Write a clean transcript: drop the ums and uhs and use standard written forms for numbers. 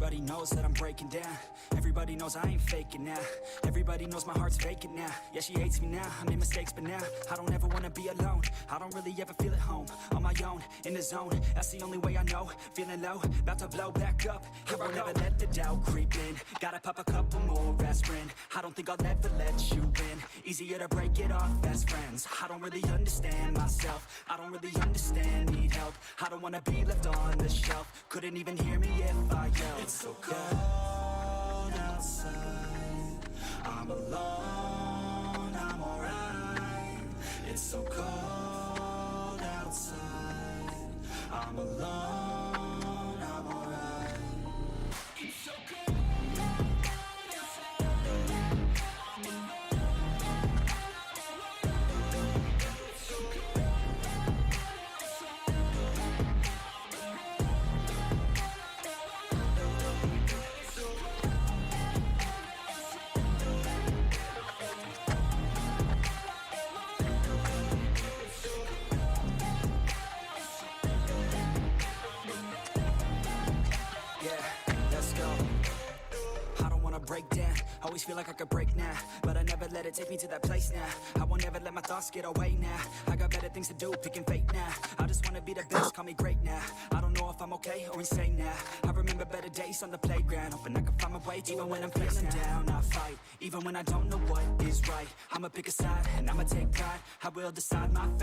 Everybody knows that I'm breaking down. Everybody knows I ain't faking now. Everybody knows my heart's vacant now. Yeah, she hates me now, I made mistakes, but now I don't ever wanna be alone. I don't really ever feel at home. On my own, in the zone, that's the only way I know. Feeling low, about to blow back up. I won't ever let the doubt creep in. Gotta pop a couple more aspirin. I don't think I'll ever let you in. Easier to break it off best friends. I don't really understand myself. I don't really understand, need help. I don't wanna be left on the shelf. Couldn't even hear me if I yelled. It's so cold outside, I'm alone, I'm alright. It's so cold outside, I'm alone, I'm alright. It's so cold outside, I'm alone. Break down, always feel like I could break now, but I never let it take me to that place now. I won't ever let my thoughts get away now. I got better things to do, picking fate now. I just wanna be the best, call me great now. I don't know if I'm okay or insane now. I remember better days on the playground, hoping I can find my way even when I'm feeling down. I fight, even when I don't know what is right. I'ma pick a side and I'ma take pride. I will decide my fate.